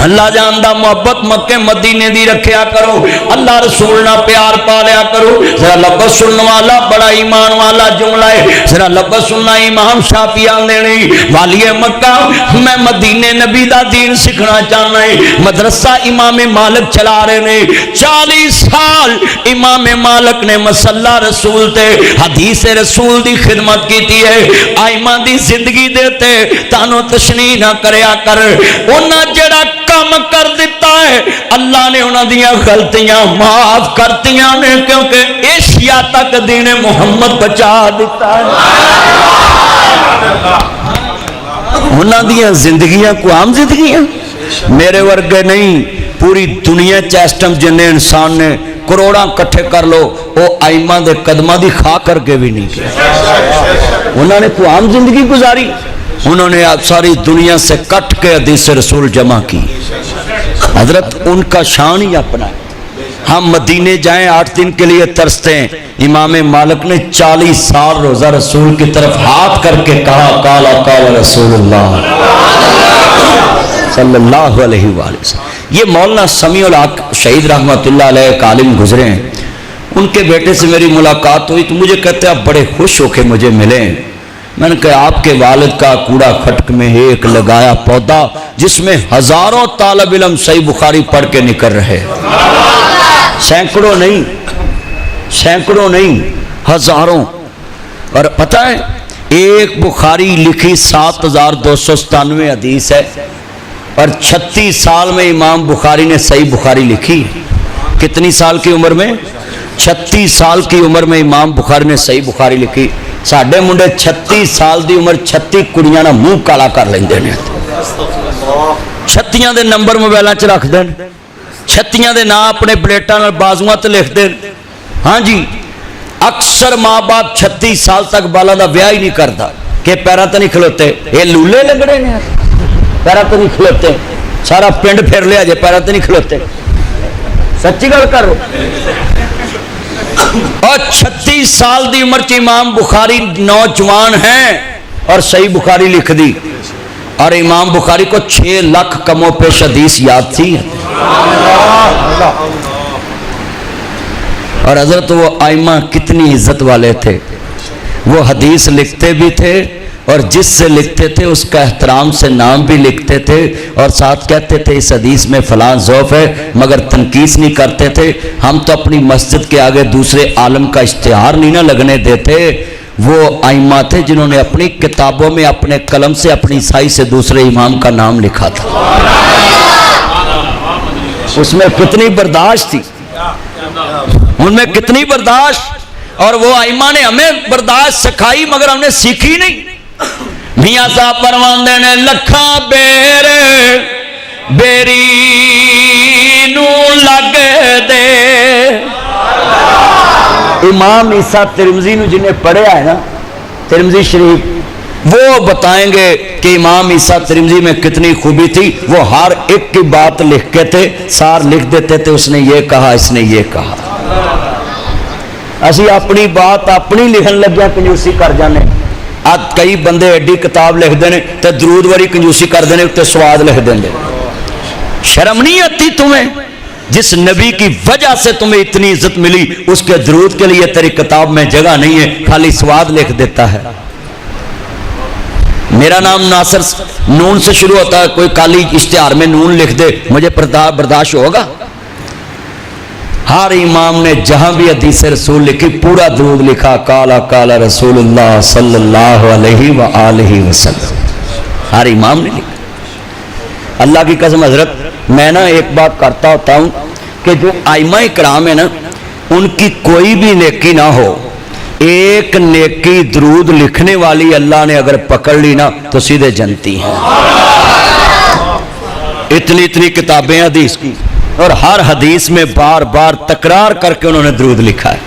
اللہ جاندا محبت مکے مدینے دی رکھیا کرو, اللہ رسول نہ پیار پا لیا کرو. ذرا لفظ سننے والا بڑا ایمان والا جملہ ہے, ذرا لفظ سننا. امام شافعی آندے نہیں والی مکہ میں مدینے نبی دا دین سیکھنا چاہنا ہے. مدرسہ امام مالک چلا رہے نے, 40 سال امام مالک نے مسلح رسول تے حدیث رسول دی خدمت کیتی ہے. آئمہ دی زندگی دیتے تانو تشنیح نہ کریا کر. انہاں جڑا کم کر دیتا ہے اللہ نے انہاں دیاں غلطیاں معاف کرتیاں نے, کیونکہ ایشیا تک دین محمد بچا دیتا ہے. انہاں دیاں زندگیاں کو عام زندگیاں میرے ورگے نہیں, پوری دنیا چیسٹم جنہیں انسان نے کروڑاں کٹھے کر لو وہ آئمہ دے قدمہ دی خواہ کر کے بھی نہیں کیا. انہوں نے تو عام زندگی گزاری, انہوں نے ساری دنیا سے کٹ کے حدیث رسول جمع کی. حضرت ان کا شان ہی اپنا ہے. ہم مدینے جائیں 8 دن کے لیے ترستے ہیں. امام مالک نے 40 سال روزہ رسول کی طرف ہاتھ کر کے کہا قالا قال رسول اللہ صلی اللہ علیہ وآلہ وسلم. یہ مولانا سمیع الحق شہید رحمت اللہ علیہ ایک عالم گزرے ہیں, ان کے بیٹے سے میری ملاقات ہوئی تو مجھے کہتے ہیں آپ بڑے خوش ہو کے مجھے ملے. میں نے کہا آپ کے والد کا کوڑا کھٹک میں ایک لگایا پودا جس میں ہزاروں طالب علم صحیح بخاری پڑھ کے نکل رہے, سینکڑوں نہیں ہزاروں. اور پتہ ہے ایک بخاری لکھی 7297 حدیث ہے, اور 36 سال میں امام بخاری نے صحیح بخاری لکھی. کتنی سال کی عمر میں؟ 36 سال کی عمر میں امام بخاری نے صحیح بخاری لکھی. ساڈے منڈے 36 سال دی عمر 36 کڑیاں نہ منہ کالا کر لیندے نے, 36 دے نمبر موبائلاں چ رکھ دین, 36 دے نام اپنے پلیٹاں نال بازواں تے لکھ دین. ہاں جی, اکثر ماں باپ 36 سال تک بالا دا بیاہ ہی نہیں کرتا کہ پیراں تے نہیں کھلوتے. یہ لولے لگڑے نے, پیراں تے نہیں کھلوتے. سارا پنڈ پھر لیا جے پیراں تے نہیں کھلوتے. سچی گل کرو. اور 36 سال دی عمر چ امام بخاری نوجوان ہیں اور صحیح بخاری لکھ دی. اور امام بخاری کو 6 لاکھ کم و پیش حدیث یاد تھی. اور حضرت وہ آئمہ کتنی عزت والے تھے, وہ حدیث لکھتے بھی تھے اور جس سے لکھتے تھے اس کا احترام سے نام بھی لکھتے تھے, اور ساتھ کہتے تھے اس حدیث میں فلاں ضعف ہے, مگر تنقیص نہیں کرتے تھے. ہم تو اپنی مسجد کے آگے دوسرے عالم کا اشتہار نہیں نہ لگنے دیتے. وہ آئمہ تھے جنہوں نے اپنی کتابوں میں اپنے قلم سے اپنی سائی سے دوسرے امام کا نام لکھا تھا. اس میں کتنی برداشت تھی, ان میں کتنی برداشت. اور وہ آئمہ نے ہمیں برداشت سکھائی مگر ہم نے سیکھی نہیں. میاں صاحب فرماندے نے لکھاں بیری نو لگ دے. امام عیسیٰ ترمذی نو جنہیں پڑھیا ہے نا, ترمذی شریف, وہ بتائیں گے کہ امام عیسیٰ ترمذی میں کتنی خوبی تھی. وہ ہر ایک کی بات لکھ کے تھے, سار لکھ دیتے تھے, اس نے یہ کہا, اس نے یہ کہا. اسی اپنی بات اپنی لکھن لگیا کنجوسی کر جانے. آج کئی بندے ایڈی کتاب لکھ دینے تے درود واری کنجوسی کر دینے تے سواد لکھ دینے. شرم نہیں آتی تمہیں؟ جس نبی کی وجہ سے تمہیں اتنی عزت ملی اس کے درود کے لیے تیری کتاب میں جگہ نہیں ہے, خالی سواد لکھ دیتا ہے. میرا نام ناصر نون سے شروع ہوتا ہے, کوئی کالی اشتہار میں نون لکھ دے, مجھے برداشت ہوگا؟ ہر امام نے جہاں بھی حدیث رسول لکھی پورا درود لکھا, قالا قال رسول اللہ صلی اللہ علیہ وآلہ وسلم. ہر امام نے لکھا. اللہ کی قسم حضرت میں نا ایک بات کرتا ہوتا ہوں کہ جو آئمہ اکرام ہے نا, ان کی کوئی بھی نیکی نہ ہو, ایک نیکی درود لکھنے والی اللہ نے اگر پکڑ لی نا تو سیدھے جنتی ہیں. اتنی کتابیں حدیث کی, اور ہر حدیث میں بار بار تکرار کر کے انہوں نے درود لکھا ہے.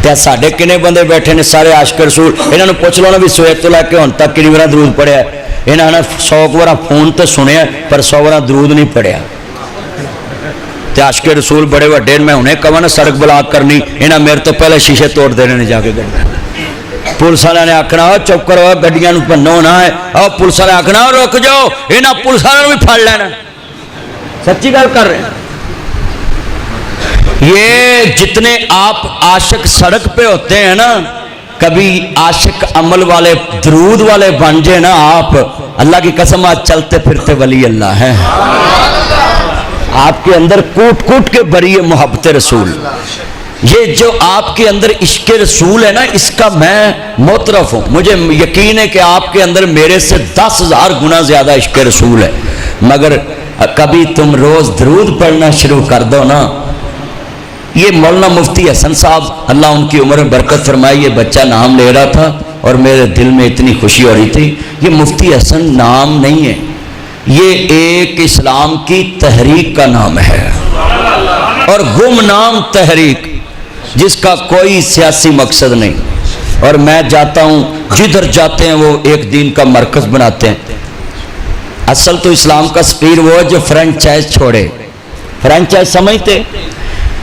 کیا ساڑھے کنے بندے بیٹھے نے سارے عاشق رسول, انہوں نے پوچھ لو نا بھی سویت تو لے کے ہون تک کنی بارہ درود پڑھیا ہے. انہوں نے 100 بارہ فون تے سنیا پر 100 بارہ درود نہیں پڑھیا. تے عاشق رسول بڑے وڈے, میں انہیں کہا نا سڑک بلاک کرنی, انہوں میرے تو پہلے شیشے توڑ دینے نے جا کے گئے. پولیس والے نے آکھنا چپ کرو گڈیاں نو بنو نہ ہے, اور پولیس والے آکھنا رک جاؤ, انہاں پولیس والے بھی پھڑ لینا. سچی گل کر رہے ہیں. یہ جتنے آپ عاشق سڑک پہ ہوتے ہیں نا، کبھی عاشق عمل والے درود والے بن جائے نا آپ، اللہ کی قسم آج چلتے پھرتے ولی اللہ ہیں. آپ کے اندر کوٹ کوٹ کے بری محبت رسول. یہ جو آپ کے اندر عشق رسول ہے نا، اس کا میں معترف ہوں. مجھے یقین ہے کہ آپ کے اندر میرے سے 10,000 گنا زیادہ عشق رسول ہے. مگر کبھی تم روز درود پڑھنا شروع کر دو نا. یہ مولانا مفتی حسن صاحب اللہ ان کی عمر میں برکت فرمائی، یہ بچہ نام لے رہا تھا اور میرے دل میں اتنی خوشی ہو رہی تھی. یہ مفتی حسن نام نہیں ہے، یہ ایک اسلام کی تحریک کا نام ہے، اور گمنام تحریک جس کا کوئی سیاسی مقصد نہیں. اور میں جاتا ہوں، جدھر جاتے ہیں وہ ایک دین کا مرکز بناتے ہیں. اصل تو اسلام کا سپیر وہ ہے جو فرینچائز چھوڑے. فرینچائز سمجھتے؟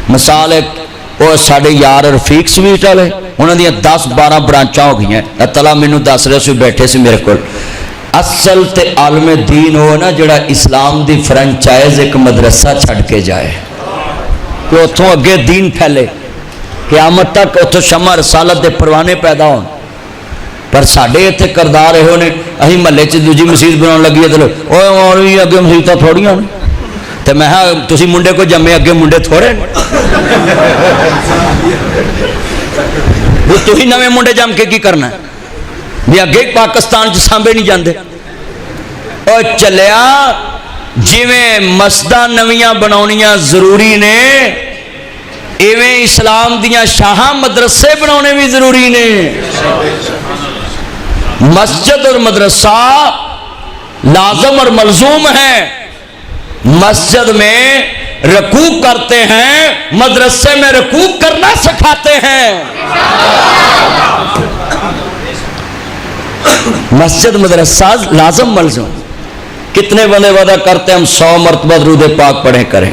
مثال ایک وہ ساڑھے یار رفیق سویٹ والے، انہوں نے 10-12 برانچاں ہو گئی ہیں. اللہ مینوں دس رہے سے بیٹھے سے میرے کو. اصل تے عالم دین ہو نا جڑا اسلام دی فرینچائز ایک مدرسہ چھڑ کے جائے کہ اتوں اگے دین پھیلے، قیامت تک اتوں شمع رسالت دے پروانے پیدا ہون. پر ساڈے اتنے کردار یہ نے، اسی محلے چ دوجی مسجد بنا لگی ہے تو اور بھی اگے مسجدیں تھوڑیاں نے. تو میں ہاں تسی منڈے کو جمے اگے منڈے تھوڑے وہ تھی نویں منڈے جم کے کی کرنا ہے بھی اگے پاکستان سانبے نہیں جاندے. اور چلیا جویں مسجداں نویاں بناونیاں ضروری نے، ایویں اسلام دیاں شاہاں مدرسے بناونے بھی ضروری نے. مسجد اور مدرسہ لازم اور ملزوم ہے. مسجد میں رکوع کرتے ہیں، مدرسے میں رکوع کرنا سکھاتے ہیں. مسجد مدرسہ لازم ملزوم. کتنے بندے وعدہ کرتے ہیں ہم 100 مرتبہ درود پاک پڑھیں کریں،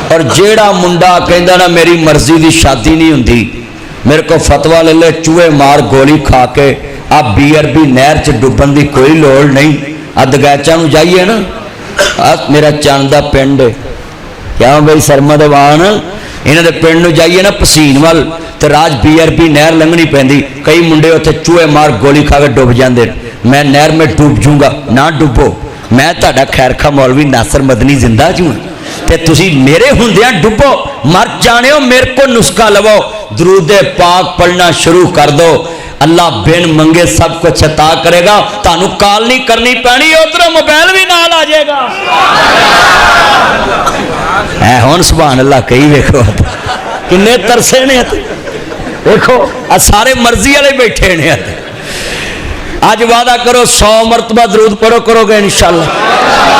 اور جیڑا منڈا کہندا نا میری مرضی دی شادی نہیں ہوندی، میرے کو فتویٰ لے لے چوہے مار گولی کھا کے اب BRB نہر چ ڈبن دی کوئی لوڑ نہیں. دگیچا نو جائیے نا، میرا چاندہ پنڈ کیا بھائی سرمد وان انہوں نے پنڈ نو جائیے نا پسین وال تو راج BRB نہر لنگنی پیندی. کئی منڈے اتنے چوہے مار گولی کھا کے ڈوب جاندے. میں نہر میں ڈوب جوں گا نہ ڈوبو، میں تہاڈا خیرخواہ مولوی ناصر مدنی زندہ جوں تے تسی میرے ہوندیاں ڈوبو. مر جانے ہو میرے کو نسخہ لو، درود پاک پڑھنا شروع کر دو. اللہ بن منگے سب کچھ عطا کرے گا. تانوں کال نہیں کرنی پینی، ادھر موبائل بھی نال آ جائے گا. اے ہون سبحان اللہ کئی ویکھو کنے ترسے نے دیکھو سارے مرضی والے بیٹھے نے. اج وعدہ کرو 100 مرتبہ درود پڑھو کرو گے انشاءاللہ.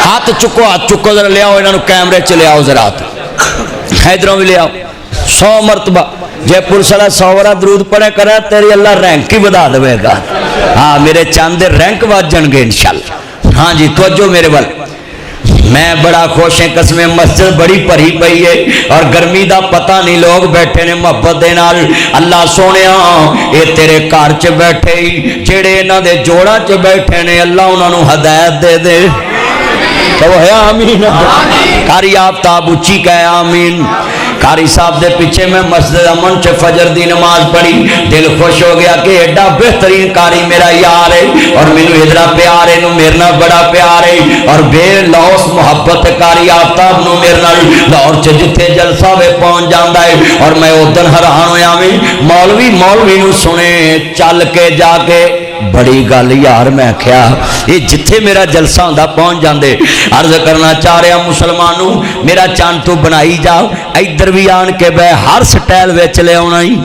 ہاتھ چکو ذرا لے آؤ انہوں کیمرے چ لے آؤ ذرا، ادھروں بھی لے آؤ. 100 مرتبہ جے پولیس والا 100 بار درود پڑھے کرے تیری اللہ رینک ہی بدا دے گا. ہاں میرے چاندے رینک بد جان گے انشاءاللہ. ہاں جی توجہ میرے وال. میں بڑا خوش ہیں، قسم مسجد بڑی بھری پئی ہے اور گرمی دا پتہ نہیں، لوگ بیٹھے نے محبت دے نال. اللہ سونیا اے تیرے گھر چ بیٹھے جڑے انہاں دے جوڑاں چ بیٹھے نے، اللہ انہاں نو ہدایت دے دے. تو ہے آمین. قاری آفتاب اچھی کہے آمین. قاری صاحب دے پیچھے میں مسجد امن چ فجر دی نماز پڑھی، دل خوش ہو گیا کہ ایڈا بہترین قاری میرا یار ہے اور مینوں ادھر پیار ہے، میرے نال بڑا پیار ہے اور بے لوس محبت قاری آفتاب نو میرے نال. لاہور چ جتھے جلسہ وے پہنچ جاندا ہے اور میں ادھر حیران ہویا میں مولوی نو سنے چل کے جا کے بڑی گل یار. میں کیا یہ جتھے میرا جلسہ ہوندا پہنچ جاندے. عرض کرنا چاہ رہا مسلمانوں میرا چاند تو بنائی جاؤ، ادھر بھی آن کے بے ہر سٹائل وچ لے آنا ہی.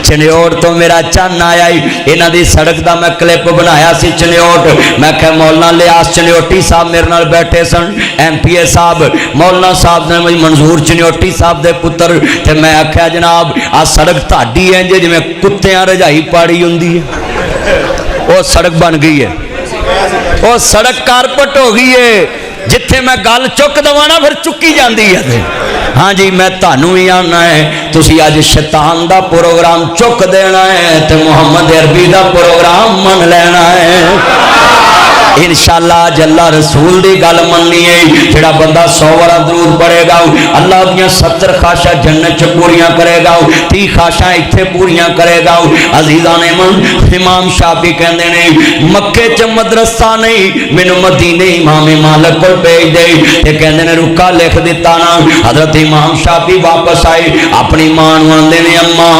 چنیوٹ تو میرا چن آیا ہی. انہاں دی سڑک دا میں کلپ بنایا سی چنیوٹ. میں کہ مولانا لیاس چنیوٹی صاحب میرے نال بیٹھے سن، MPA صاحب مولانا صاحب نے منظور چنیوٹی صاحب دے پتر. تے میں آکھیا جناب آ سڑک تہاڈی ہے جے جویں کتیاں رجائی پاڑی ہوندی ہے، وہ سڑک بن گئی ہے، وہ سڑک کارپٹ ہو گئی ہے. جتھے میں گل چک دوا نا پھر چکی جاندی ہے. ہاں جی میں تانوں بھی آنا ہے، تسی اج شیطان دا پروگرام چک دینا ہے تے محمد عربی دا پروگرام من لینا ہے. انشاءاللہ جلا رسول دی گل مننی ہے جڑا بندہ 100 بار درود پڑھے گا اللہ دیاں 70 خواہشاں جنت چ پوریاں کرے گا 30 خواہشاں ایتھے پوریاں کرے گا عزیزان من امام شافعی کہندے نے مکے چ مدرسہ نہیں مینوں مدینے امام مالک کول بھیج دے تے کہندے نے رکا لکھ دتا نا حضرت امام شافعی واپس آئے اپنی ماں نوں آندے نے اماں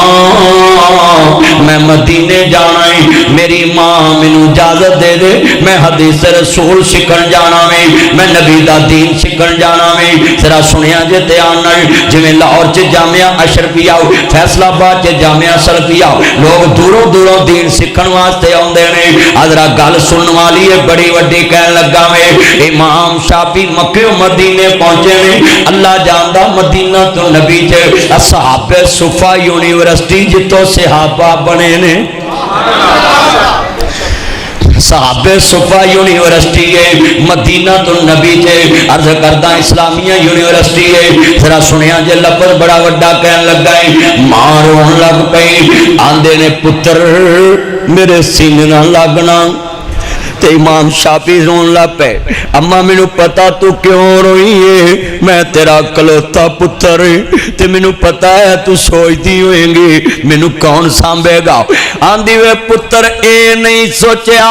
میں مدینے جانا ہے میری ماں مینوں اجازت دے دے میں حدیث رسول سکھن جانا میں نبی دا دین سکھن جانا ذرا سنیا جے دھیان نال جویں لاہور چ جامعہ اشرفیہ فیصل آباد چ جامعہ سلفیہ لوگ دوروں دوروں دین سکھن واسطے آندے نے ذرا گل سنن والی ہے بڑی وڈی کہن لگا میں امام شافعی مکے و مدینے پہنچے نے اللہ جاندا مدینہ تو نبی چ اصحاب صفا یونیورسٹی جتوں صحابہ بنے نے صحابہ صفا یونیورسٹی ہے مدینہ تو نبی جے عرض کردہ اسلامیہ یونیورسٹی ہے ذرا سنیا جے لفظ بڑا وڈا کہن لگا ہے مارون لگ پئی آندے نے پتر میرے سینے نہ لگنا تے امام شافعی رون لگ پے اما مینوں پتا تو کیوں روئی ہے میں تیرا کلوتا پتر تے مینوں پتا ہے تو سوچتی ہوئیں گی مینوں کون سانبے گا آندھی وے پتر اے نہیں سوچیا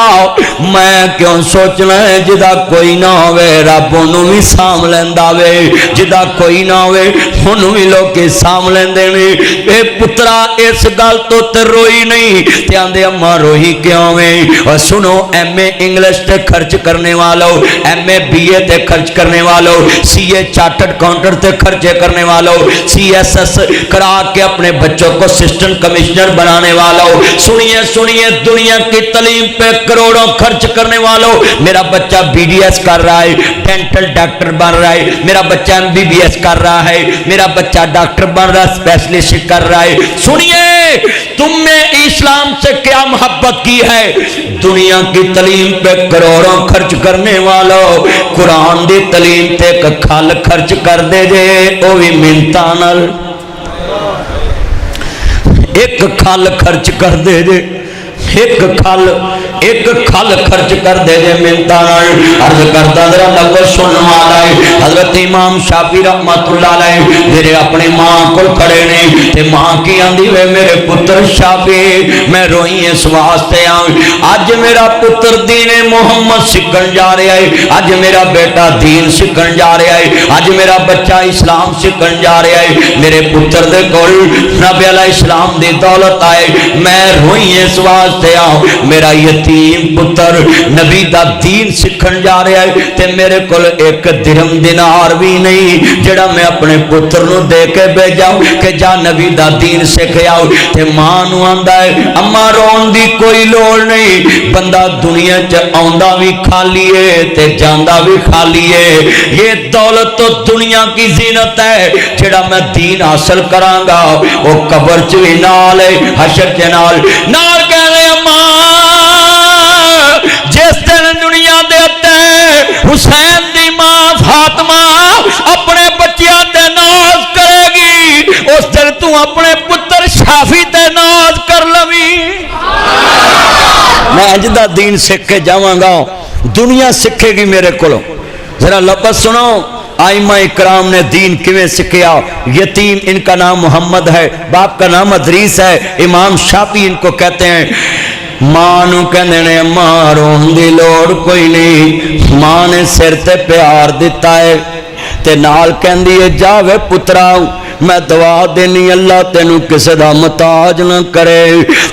میں کیوں سوچنا ہے جدا کوئی نہ ہوئے رب انہوں بھی سام لیندا وے جدا کوئی نہ ہوئے انہوں بھی لوگ کے سام لیندے نے اے پترا اس گل تو تے روئی نہیں تے آندے اما روئی کیوں وے اور سنو ایم اے انگلش تے خرچ کرنے والوں ایم اے بی اے تے خرچ کرنے والوں سی اے چارٹرڈ اکاؤنٹنٹ تے خرچے کرنے والوں سی ایس ایس کرا کے اپنے بچوں کو اسسٹنٹ کمشنر بنانے والوں سنیے سنیے دنیا کی تعلیم پہ کروڑوں خرچ کرنے والوں میرا بچہ بی ڈی ایس کر رہا ہے ڈینٹل ڈاکٹر بن رہا ہے میرا بچہ ایم بی بی ایس کر رہا ہے میرا بچہ ڈاکٹر بن رہا ہے اسپیشلسٹ کر رہا ہے سنیے تم نے اسلام سے کیا محبت کی ہے دنیا کی تعلیم پہ کروڑوں خرچ کرنے والوں قرآن دی تعلیم تے ایک کھل خرچ کر دے جے او بھی منتاں نال ایک کھل خرچ کر دے جے ایک کھل خرچ کر دے جے منتاں نال عرض کردا ذرا لفظ سنن والا ہے حضرت امام شافعی رحمۃ اللہ علیہ میرے اپنی ماں کول کھڑے نے تے ماں کی آندی وے میرے پتر شافعی میں روئی اس واسطے اج میرا پتر دین محمد سکھن جا رہا ہے اج میرا بیٹا دین سکھن جا رہا ہے اج میرا بچہ اسلام سکھن جا رہا ہے میرے پتر دے کول نبی علیہ السلام دی دولت آئے میں روئی اس واسطے میرا یتیم پتر نبی دا دین سکھن جا رہا ہے تے میرے کول ایک درہم دینار بھی نہیں جڑا میں اپنے پتر نو دے کے بھیجاؤں کہ جا نبی دا دین سکھیاؤ تے ماں نو آندا ہے اما رون دی کوئی لوڑ نہیں بندہ دنیا چ آندا بھی خالی ہے تے جاندا بھی خالی ہے یہ دولت تو دنیا کی زینت ہے جڑا میں دین حاصل کراں گا وہ قبر چ بھی نال ہے حشر چ نال کہنے جس دن دنیا دے تے حسین دی ماں فاطمہ اپنے بچیاں تے ناز کرے گی اس دن تو اپنے پتر شافعی تے ناز کر لوی میں اج دا دین سکھ کے جاواں گا دنیا سکھے گی میرے کولوں ذرا لفظ سنو آئمہ اکرام نے دین کیویں سکھیا یتیم ان کا نام محمد ہے باپ کا نام ادریس ہے امام شافعی ان کو کہتے ہیں ماں نو کہندے نے ماں رون دی لوڑ کوئی نہیں ماں نے سر تے پیار دیتا ہے تے نال کہندی ہے جاوے پترا میں دعا دینی اللہ تینوں کسے دا محتاج نہ کرے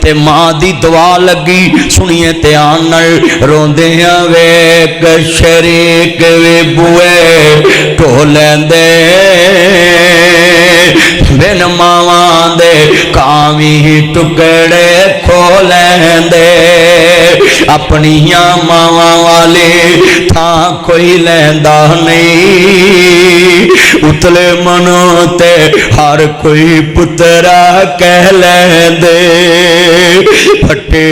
تے ماں دی دعا لگی سنیے دھیان نال روندے ہاں ویک شریک وی بوئے ٹولیندے بن ماواں دے کاویں ٹکڑے کھولیندے اپنیاں ماواں والے تھاں کوئی لیندا نہیں اتلے منوں تے ہر کوئی پترا کہہ لیندے پھٹے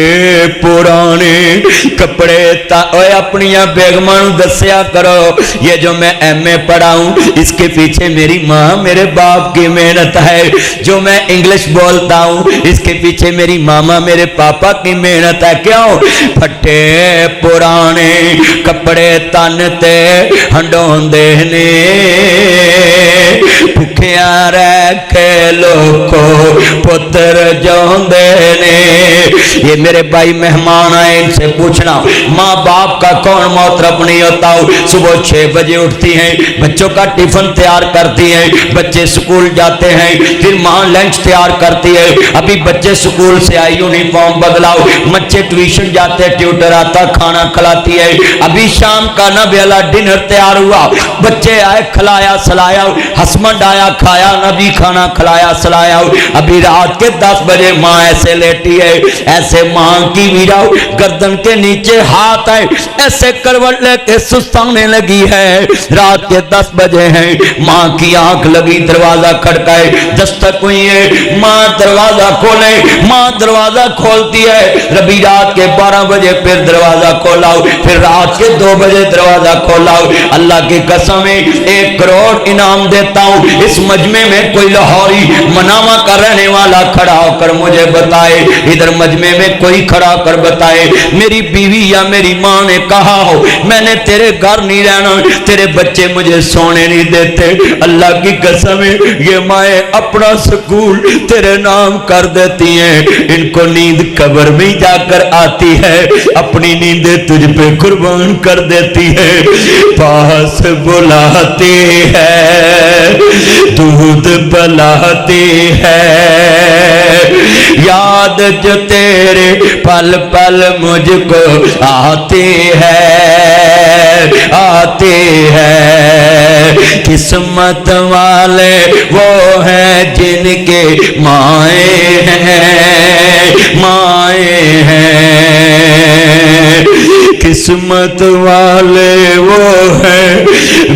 پرانے کپڑے اوے اپنیاں بیگماں دسیا کرو یہ جو میں ایم اے پڑھا ہوں اس کے پیچھے میری ماں میرے باپ کی محنت ہے جو میں انگلش بولتا ہوں اس کے پیچھے میری ماما میرے پاپا کی محنت ہے کیوں پھٹے پرانے کپڑے تن تے ہنڈون دینے بھکیاں رہ کے لوگوں پتر جون دینے یہ میرے بھائی مہمان آئے ان سے پوچھنا ماں باپ کا کون محترم نہیں ہوتا ہو صبح 6 بجے اٹھتی ہیں بچوں کا ٹیفن تیار کرتی ہیں بچے سکول جاتے ہیں پھر ماں لنچ تیار کرتی ہے ابھی بچے سکول سے آئی یونیفارم بدلاؤ بچے ٹیوشن جاتے ٹیوٹر آتا کھانا کھلاتی ہے ابھی شام کا نہ بیلا ڈنر تیار ہوا بچے آئے کھلایا سلایا ہسبینڈ آیا کھایا نبی کھانا کھلایا سلایا ابھی رات کے 10 بجے ماں ایسے لیٹی ہے ایسے ماں کی ویرا گردن کے نیچے ہاتھ ہے ایسے کروٹ لے کے سستانے لگی ہے رات کے 10 بجے ہیں ماں کی آنکھ لگی دروازہ کھڑکائے دستک ہوئی ہے ماں دروازہ کھولے ماں دروازہ کھولتی ہے ربی رات کے 12 بجے پھر دروازہ کھولاؤ پھر رات کے 2 بجے دروازہ کھولاؤ اللہ کی قسم 1 کروڑ انعام دیتا ہوں اس مجمع میں کوئی لاہوری منامہ کا رہنے والا کھڑا ہو کر مجھے بتائے ادھر مجمع میں کوئی کھڑا کر بتائے میری بیوی یا میری ماں نے کہا ہو میں نے تیرے گھر نہیں رہنا تیرے بچے مجھے سونے نہیں دیتے اللہ کی قسم یہ مائیں اپنا سکول تیرے نام کر دیتی ہیں ان کو نیند قبر میں جا کر آتی ہے اپنی نیندیں تجھ پہ قربان کر دیتی ہے پاس بلاتی ہے دودھ پلاتی ہے یاد جو تیرے پل پل مجھ کو آتی ہے قسمت والے وہ ہیں جن کے مائیں ہیں قسمت والے وہ ہیں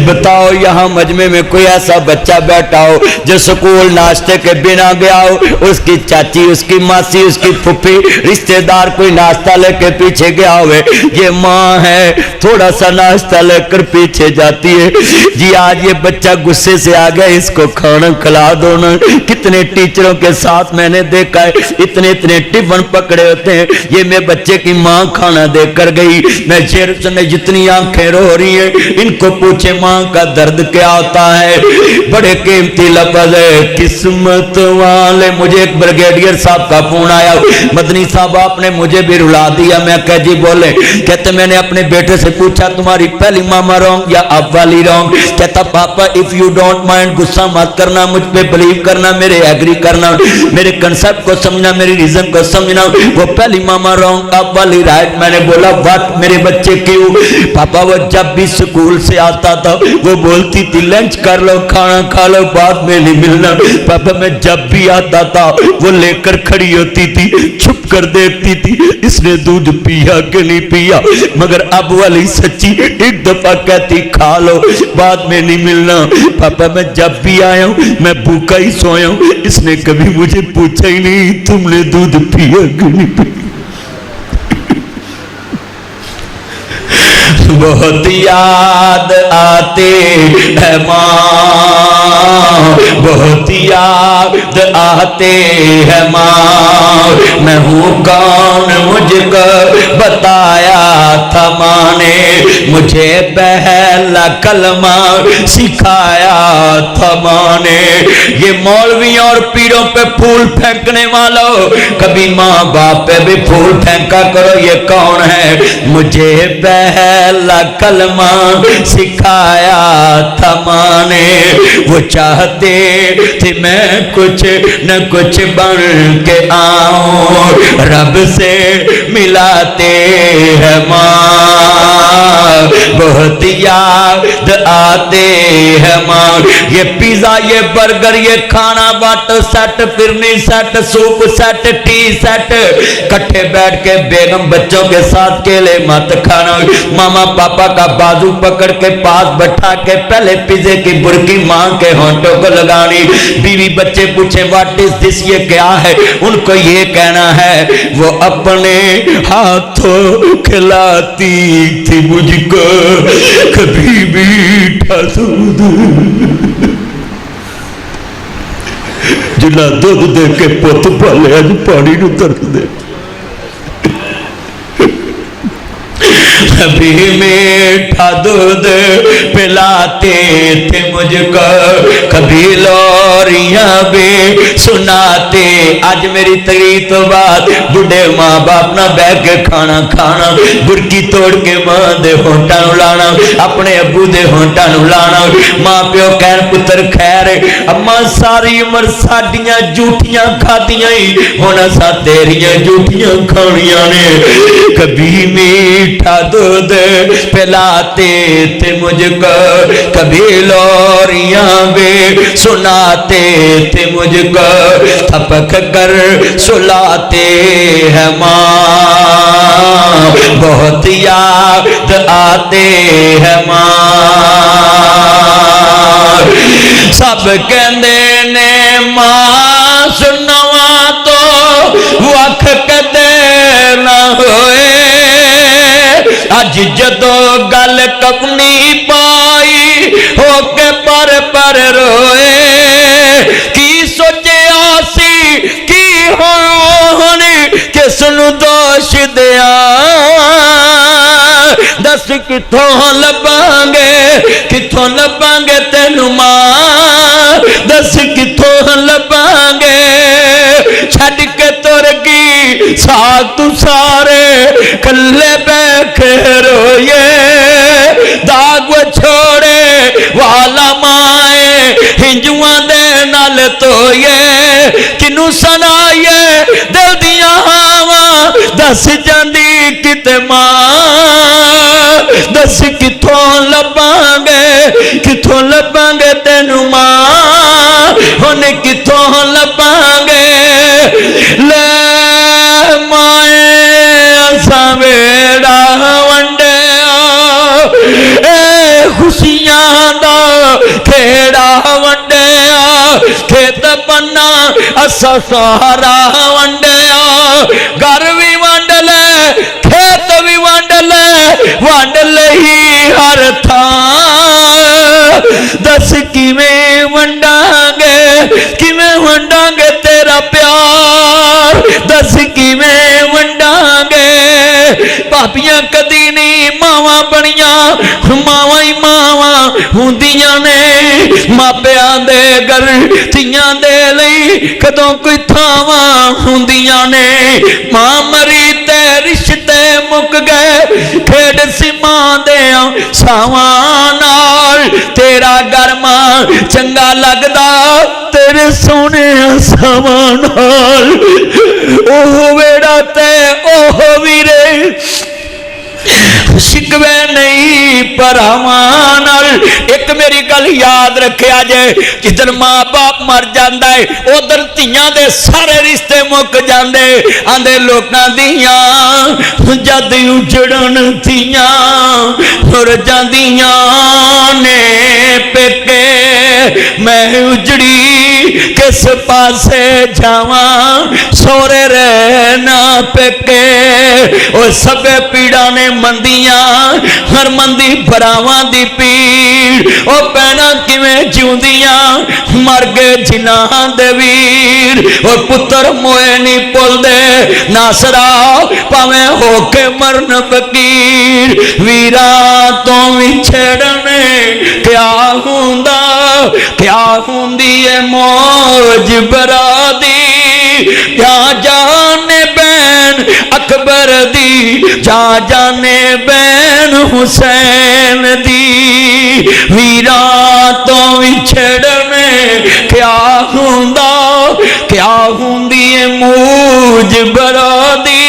بتاؤ یہاں مجمع میں کوئی ایسا بچہ بیٹھا ہو جو سکول ناشتے کے بنا گیا ہو اس کی چاچی اس کی ماسی اس کی پھپھی رشتہ دار کوئی ناشتہ لے کے پیچھے گیا ہوئے یہ ماں ہے تھوڑا سا ناشتہ لے کر پیچھے جاتی ہے جی آج یہ بچہ غصے سے آ گیا اس کو کھانا کھلا دو نا کتنے ٹیچروں کے ساتھ میں نے دیکھا ہے اتنے ٹفن پکڑے ہوتے ہیں یہ میں بچے کی ماں کھانا دے کر گئی میں شیر سے جتنی آنکھیں رو رہی ہیں ان کو پوچھے ماں کا درد کیا ہوتا ہے بڑے قیمتی لفظ ہے قسمت والے مجھے ایک بریگیڈیئر صاحب کا فون آیا مدنی صاحب آپ نے مجھے بھی رلا دیا میں کہا جی بولے کہتے میں نے اپنے بیٹے سے پوچھا تمہاری پہلی ماما رونگ یا اب والی رونگ کہتا پاپا اف یو ڈونٹ مائنڈ غصہ مت کرنا مجھ پہ بلیو کرنا میرے ایگری کرنا میرے کنسپٹ کو سمجھنا میری ریزن کو سمجھنا وہ پہلی ماما رونگ اب والی رائٹ میں نے بولا بات میرے بچے کیوں پاپا وہ جب بھی سکول سے آتا تھا وہ بولتی تھی لنچ کر لو کھانا کھا لو بعد میں نہیں ملنا پاپا میں جب بھی آتا تھا وہ لے کر کھڑی ہوتی تھی چھپ کر دیکھتی تھی اس نے دودھ پیا کہ نہیں پیا مگر اب والی سچی ایک دفعہ کہتی کھا لو بعد میں نہیں ملنا پاپا میں جب بھی آیا ہوں میں بھوکا ہی سویا ہوں اس نے کبھی مجھے پوچھا ہی نہیں تم نے دودھ پیا کہ نہیں پیا بہت یاد آتے ہے ماں بہت یاد آتے ہے ماں میں ہوں کون مجھ کو بتایا تھا ماں نے مجھے پہلا کلمہ سکھایا تھا ماں نے یہ مولویوں اور پیروں پہ پھول پھینکنے والوں کبھی ماں باپ پہ بھی پھول پھینکا کرو یہ کون ہے مجھے پہلا کلمہ سکھایا تھا ماں نے وہ چاہتے تھے میں کچھ نہ کچھ بن کے آؤں رب سے ملاتے ہیں ماں بہت یاد یاد آتے ہیں ماں. یہ پیزا یہ برگر یہ کھانا water set phirni set soup set tea set کٹھے بیٹھ کے بیگم بچوں کے ساتھ کیلے مت کھانا. ماما پاپا کا بازو پکڑ کے پاس بٹھا کے پہلے پیزے کی برکی ماں کے ہونٹوں کو لگانی. بیوی بچے پوچھے واٹ از دس یہ کیا ہے, ان کو یہ کہنا ہے وہ اپنے ہاتھوں کھلاتی تھی مجھ کو کبھی میٹھا دودھ جنا دودھ دے کے پت پالے اج پانی نو ترک دے. کبھی میٹھا دودھ پلاتے تھے مجھ کو کبھی لوریاں بھی سناتے. آج میری تقریر تو بعد بڑھے ماں باپ نہ بیٹھ کے کھانا کھانا, برکی توڑ کے ماں دے ہونٹاں نو لانا, اپنے ابو دے ہونٹاں نو لانا. ماں پیو کہن پتر خیر اما ساری عمر ساڈیاں جھوٹیاں کھادیاں ہی ہن اساں تیریاں جھوٹیاں کھانیاں نے. کبھی میٹھا دودھ پلاتے تھے مجھ کو کبھی لوریاں بھی سناتے تھے مجھ کو تھپک کر سلاتے ہیں ماں بہت یاد آتے ہیں ماں. سب کہندے نے ماں سنوا تو وکھ کدے نہ ہوئے, اج جدو گل کپنی پائی ہو کے پر روئے. کی سوچیا سی کی ہون کس نو دوش دیا, دس کتھوں لباں گے تینو ماں, دس کتھوں لباں گے. چھڈ کے تر گئی ساتھ تو سارے کلے بیٹھ روئے, داغ چھوڑے والا مائے ہنجواں دے نال توئے. کنوں سنائیے دل دیاں ہاواں دس جاندی کتے ماں, دس کتھوں لباں گے تینو ماں, ہن کتھوں لباں گے. لے مائے اساں ویڑا ونڈیا اے خوشیاں دا کھیڑا ونڈیا, کھیت بنا اساں سہارا ونڈیا. گھر بھی ونڈ لے کھیت بھی ونڈ لئی ہر تھان, دس کیویں ونڈاں گے تیرا پیار, دس کیویں ونڈاں گے. پاپیاں کدی نہیں ماواں بنیاں, ماواں ہی ماواں ہوندیاں نے. ماپیاں دے گر تھیاں دے لئی کدوں کوئی تھاواں ہوندیاں نے. ماں مری تے رشتے مک گئے کھیڈ سی ماں دیاں ساواں نال. تیرا گھر ماں چنگا لگدا تیرے سونے ساواں نال. اوہ ویڑا تے اوہ ویرے شکوے نہیں پراواں نال. ایک میری گل یاد رکھیا جے, جدھر ماں باپ مر جاندا ہے ادھر تیاں دے سارے رشتے مک جاندے. آندے لوکاں دیاں جد اجڑن تیاں مر جاندیاں نے پیکے, میں اجڑی کس پاسے جاواں سورے رہنا پیکے. او سبے پیڑاں نے مندیاں ہر مندی براواں دی پیڑ, او پینا کیویں جیوندیاں مر گئے جناں دے ویر. او پتر موئے نہیں پل دے ناسرا پاویں ہو کے مرن فقیر. ویراں تو وچھڑنے کیا ہوندا کیا ہوندی ہے موج برادی. کیا جانے بین اکبر دی جا جانے بین حسین دی. ویراں تو وچھڑنے کیا ہوندا کیا ہوندی ہے موج برادی.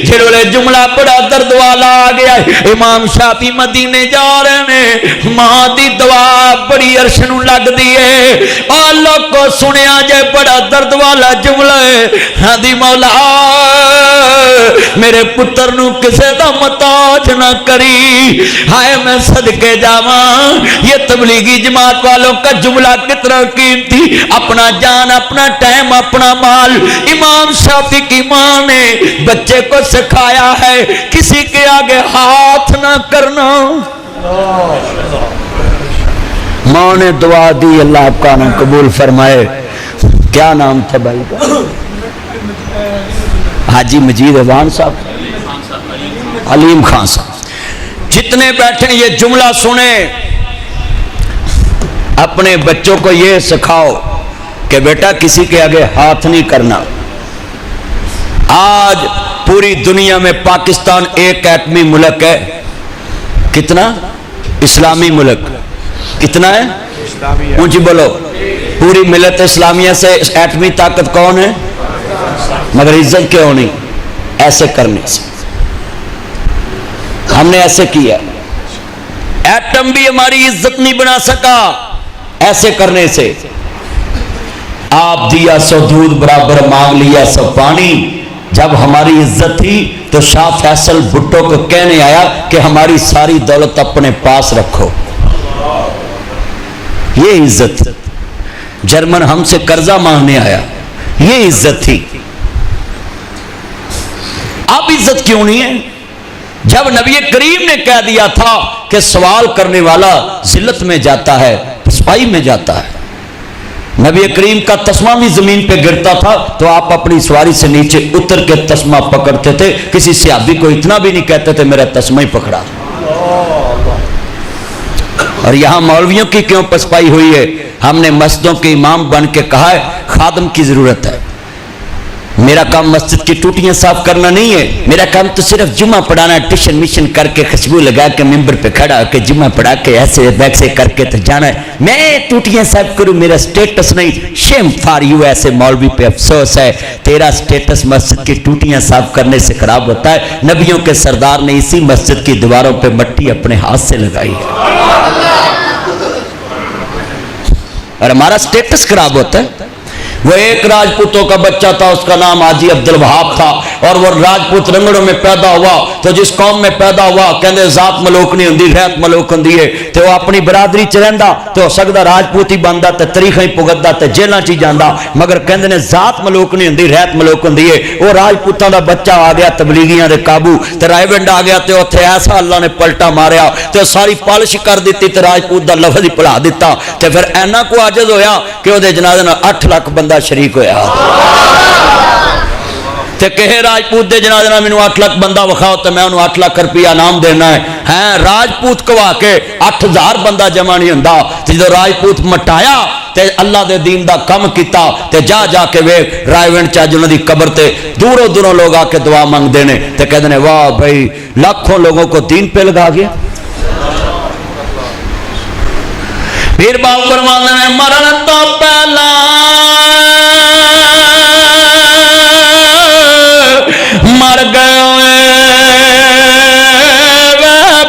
جڑے جملہ بڑا درد والا آ گیا امام شافعی مدینے جا رہے ہیں ماں دی دعا بڑی عرش نو لگ دیئے اور لوگ کو سنیا جائے بڑا درد والا جملہ ہے ہاں دی مولا میرے پتر نو کسے دا محتاج نہ کری ہائے میں صدقے جاواں یہ تبلیغی جماعت والوں کا جملہ کتنا قیمتی اپنا جان اپنا ٹائم اپنا مال امام شافعی کی ماں نے بچے کو سکھایا ہے کسی کے آگے ہاتھ نہ کرنا ماں نے دعا دی اللہ آپ کا نام قبول فرمائے کیا نام تھا بھائی کا حاجی مجید اوان صاحب علیم خان صاحب جتنے بیٹھے یہ جملہ سنیں اپنے بچوں کو یہ سکھاؤ کہ بیٹا کسی کے آگے ہاتھ نہیں کرنا آج پوری دنیا میں پاکستان ایک ایٹمی ملک ہے کتنا اسلامی ملک کتنا ہے اونچی بولو پوری ملت اسلامیہ سے ایٹمی طاقت کون ہے مگر عزت کیوں نہیں ایسے کرنے سے ہم نے ایسے کیا ایٹم بھی ہماری عزت نہیں بنا سکا ایسے کرنے سے آپ دیا سو دودھ برابر مانگ لیا سو پانی جب ہماری عزت تھی تو شاہ فیصل بھٹو کو کہنے آیا کہ ہماری ساری دولت اپنے پاس رکھو یہ عزت جرمن ہم سے قرضہ مانگنے آیا یہ عزت تھی اب عزت کیوں نہیں ہے جب نبی کریم نے کہہ دیا تھا کہ سوال کرنے والا ذلت میں جاتا ہے پسپائی میں جاتا ہے نبی کریم کا تسمہ بھی زمین پہ گرتا تھا تو آپ اپنی سواری سے نیچے اتر کے تسمہ پکڑتے تھے کسی صحابی کو اتنا بھی نہیں کہتے تھے میرا تسمہ ہی پکڑا اور یہاں مولویوں کی کیوں پسپائی ہوئی ہے ہم نے مسجدوں کے امام بن کے کہا ہے خادم کی ضرورت ہے میرا کام مسجد کی ٹوٹیاں صاف کرنا نہیں ہے میرا کام تو صرف جمعہ پڑھانا ٹیشن مشن کر کے خوشبو لگا کے ممبر پہ کھڑا ہو کے جمعہ پڑھا کے ایسے بیک سے کر کے تو جانا ہے میں ٹوٹیاں صاف کروں میرا سٹیٹس نہیں شیم فار یو ایسے مولوی پہ افسوس ہے تیرا سٹیٹس مسجد کی ٹوٹیاں صاف کرنے سے خراب ہوتا ہے نبیوں کے سردار نے اسی مسجد کی دیواروں پہ مٹی اپنے ہاتھ سے لگائی ہے اور ہمارا سٹیٹس خراب ہوتا ہے وہ ایک راجپوتوں کا بچہ تھا اس کا نام حاجی عبدالوہاب تھا اور وہ راجپوت رنگڑوں میں پیدا ہوا تو جس قوم میں پیدا ہوا کہندے ذات ملوک نہیں ہوندی ریت ملوک ہوندی ہے تو وہ اپنی برادری چ رہندا تو سکدا راجپوت ہی بندا تے تاریخاں ہی پگدا تے جیلاں چ جاندا مگر کہندے نے ذات ملوک نہیں ہوندی ریت ملوک ہوندی ہے وہ راجپوتاں دا بچہ آ گیا تبلیغیاں دے قابو تے رائے ونڈ آ گیا تے اوتھے ایسا اللہ نے پلٹا ماریا تے ساری پالش کر دتی تے راجپوت دا لفظ ہی بھلا دتا تے پھر اینا کو عاجز ہویا کہ او دے جنازے نال 8 لاکھ بندہ شریک ہویا تے کہے راجپوت دے جنازے نال مینوں 8 لاکھ بندہ وکھاؤ تے میں انہوں 8 لاکھ روپیہ انعام دینا ہے ہیں راجپوت کوا کے 8000 بندہ جمع نہیں ہوندا تے جدوں راجپوت مٹایا تے اللہ دے دین دا کم کیتا تے جا جا کے ویکھ رائے ونڈ چا جنہاں دی قبر تے دوروں دوروں لوگ آ کے دعا مانگ دینے تے کہندے نے واہ بھائی لاکھوں لوگوں کو دین پہ لگا گیا پھر باپ فرماتے ہیں مرن تو پہلا مر گئے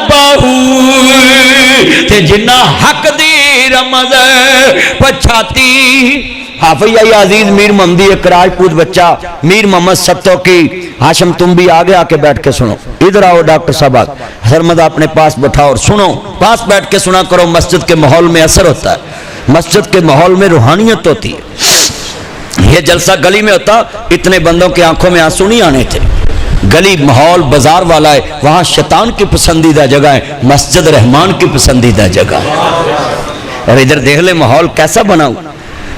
بہو تے جنہ حق دی رمض پچھاتی حافظ عزیز میر محمدی ایک راجپوت بچہ میر محمد ستو کی ہاشم تم بھی آگے آ کے بیٹھ کے سنو ادھر آؤ ڈاکٹر صاحب حرمد اپنے پاس بٹھاؤ اور سنو پاس بیٹھ کے سنا کرو مسجد کے ماحول میں اثر ہوتا ہے مسجد کے ماحول میں روحانیت ہوتی ہے یہ جلسہ گلی میں ہوتا اتنے بندوں کے آنکھوں میں آنسو نہیں آنے تھے گلی ماحول بازار والا ہے وہاں شیطان کی پسندیدہ جگہ ہے مسجد رحمان کی پسندیدہ جگہ ہے اور ادھر دیکھ لے ماحول کیسا بناؤں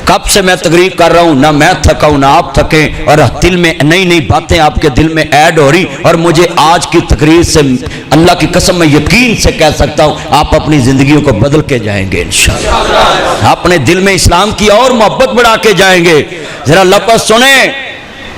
کب سے میں تقریر کر رہا ہوں نہ میں تھکا ہوں نہ آپ تھکیں اور دل میں نئی نئی باتیں آپ کے دل میں ایڈ ہو رہی اور مجھے آج کی تقریر سے اللہ کی قسم میں یقین سے کہہ سکتا ہوں آپ اپنی زندگیوں کو بدل کے جائیں گے انشاءاللہ اپنے دل میں اسلام کی اور محبت بڑھا کے جائیں گے ذرا لفظ سنیں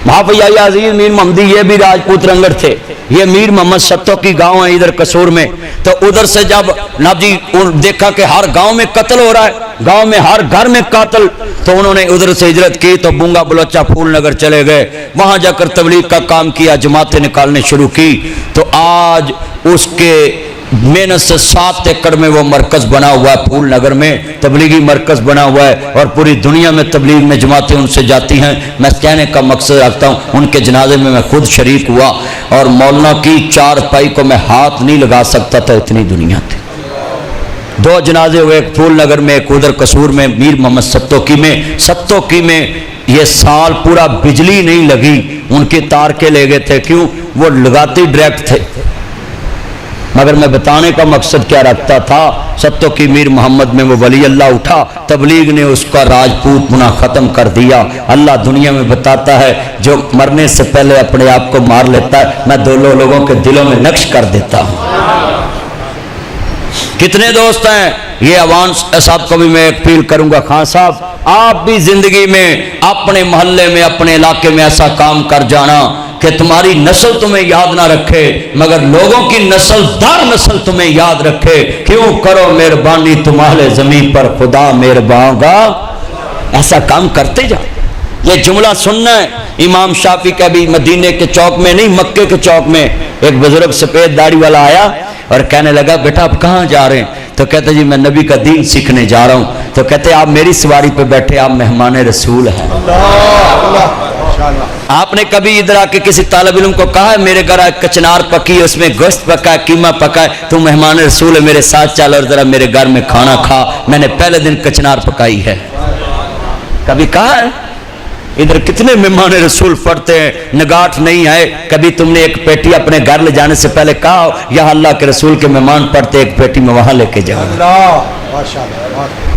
محافظ عزیز میر محمدی یہ بھی راجپوت رنگڑ تھے یہ میر محمد ستو کی گاؤں ہے ادھر قصور میں. تو ادھر سے جب ناب جی دیکھا کہ ہر گاؤں میں قتل ہو رہا ہے, گاؤں میں ہر گھر میں قاتل, تو انہوں نے ادھر سے ہجرت کی تو بونگا بلوچا پھول نگر چلے گئے, وہاں جا کر تبلیغ کا کام کیا, جماعتیں نکالنے شروع کی. تو آج اس کے محنت سے 7 ایکڑ میں وہ مرکز بنا ہوا ہے, پھول نگر میں تبلیغی مرکز بنا ہوا ہے, اور پوری دنیا میں تبلیغ میں جماعتیں ان سے جاتی ہیں. میں کہنے کا مقصد رکھتا ہوں, ان کے جنازے میں خود شریک ہوا, اور مولانا کی 4 پائی کو میں ہاتھ نہیں لگا سکتا تھا, اتنی دنیا تھی. 2 جنازے ہوئے, ایک پھول نگر میں, ایک ادھر قصور میں, میر محمد ستوکی میں. ستوکی میں یہ سال پورا بجلی نہیں لگی, ان کے تار کے لے گئے تھے, کیوں؟ وہ لگاتی ڈائریکٹ تھے. مگر میں بتانے کا مقصد کیا رکھتا تھا, ستو کی میر محمد میں وہ ولی اللہ اٹھا, تبلیغ نے اس کا راجپوت گناہ ختم کر دیا. اللہ دنیا میں بتاتا ہے جو مرنے سے پہلے اپنے آپ کو مار لیتا ہے, میں 2 لوگوں کے دلوں میں نقش کر دیتا ہوں. کتنے دوست ہیں, یہ عوان صاحب کو بھی میں اپیل کروں گا, خان صاحب آپ بھی زندگی میں اپنے محلے میں اپنے علاقے میں ایسا کام کر جانا کہ تمہاری نسل تمہیں یاد نہ رکھے مگر لوگوں کی نسل در نسل تمہیں یاد رکھے. کیوں؟ کرو مہربانی تمہارے زمین پر خدا مہربان گا. ایسا کام کرتے جا. یہ جملہ سننا ہے. امام شافعی کا بھی مدینے کے چوک میں نہیں, مکے کے چوک میں ایک بزرگ سفید داڑھی والا آیا اور کہنے لگا بیٹا آپ کہاں جا رہے ہیں؟ تو کہتے جی میں نبی کا دین سیکھنے جا رہا ہوں. تو کہتے آپ میری سواری پہ بیٹھے, آپ مہمان رسول ہیں. آپ نے کبھی ادھر آ کے کسی طالب علم کو کہا ہے میرے گھر کچنار پکی, اس میں گوشت پکا ہے, قیمہ پکا ہے, تو مہمان رسول ہے, میرے ساتھ چل اور ذرا میرے گھر میں کھانا کھا, میں نے پہلے دن کچنار پکائی ہے؟ کبھی کہا ہے؟ ادھر کتنے مہمان رسول پڑھتے ہیں, نگاٹ نہیں آئے. کبھی تم نے ایک پیٹی اپنے گھر لے جانے سے پہلے کہا یا اللہ کے رسول کے مہمان پڑھتے, ایک پیٹی میں وہاں لے کے جاؤں.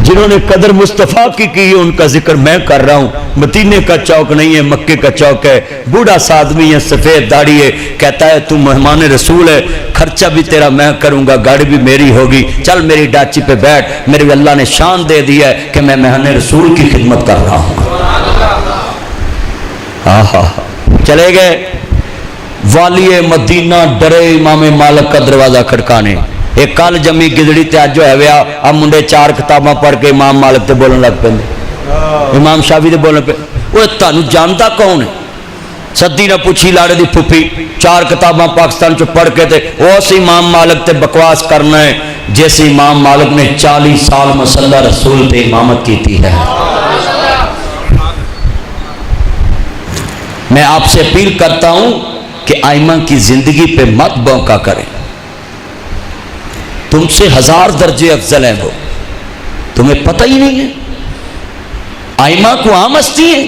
جنہوں نے قدر مصطفیٰ کی ہے ان کا ذکر میں کر رہا ہوں. مدینے کا چوک نہیں ہے, مکے کا چوک ہے. بوڑھا سا آدمی ہے, سفید داڑھی ہے, کہتا ہے تو مہمان رسول ہے, خرچہ بھی تیرا میں کروں گا, گاڑی بھی میری ہوگی, چل میری ڈاچی پہ بیٹھ. میرے اللہ نے شان دے دی ہے کہ میں مہمان رسول کی خدمت کر رہا ہوں. چلے گئے. والی مدینہ ڈرے امام مالک کا دروازہ کھڑکانے. ایک کل جمی گدڑی تے اج ہویا ویا, اب منڈے 4 کتاباں پڑھ کے امام مالک تے بولن لگ پے, امام شافعی تے بولن پے. وہ تانوں جاندا کون ہے؟ سدی نہ پوچھی لاڑے دی پھپھی, 4 کتاباں پاکستان چ پڑھ کے تے اس امام مالک تے بکواس کرنا ہے جیسے امام مالک نے 40 سال مصلی رسول تے امامت کیتی ہے. میں آپ سے اپیل کرتا ہوں کہ ائمہ کی زندگی پہ مت بونکا کریں. تم سے 1000 درجے افضل ہیں وہ, تمہیں پتہ ہی نہیں ہے. ائمہ کو عام ہستی ہیں.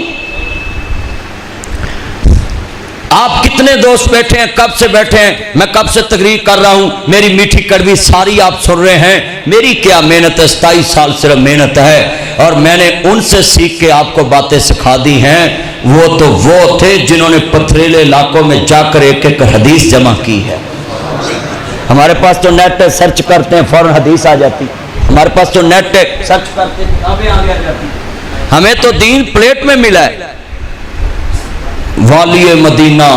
آپ کتنے دوست بیٹھے ہیں, کب سے بیٹھے ہیں, میں کب سے تقریر کر رہا ہوں, میری میٹھی کڑوی ساری آپ سن رہے ہیں. میری کیا محنت ہے, 27 سال صرف محنت ہے, اور میں نے ان سے سیکھ کے آپ کو باتیں سکھا دی ہیں. وہ تو وہ تھے جنہوں نے پتھریلے علاقوں میں جا کر ایک ایک حدیث جمع کی ہے. ہمارے پاس تو نیٹ پہ سرچ کرتے ہیں فوراً حدیث آ جاتی. ہمارے پاس تو نیٹ پہ سرچ کرتے ہیں کتابیں آگے آ جاتی. ہمیں تو دین پلیٹ میں ملا ہے. والی مدینہ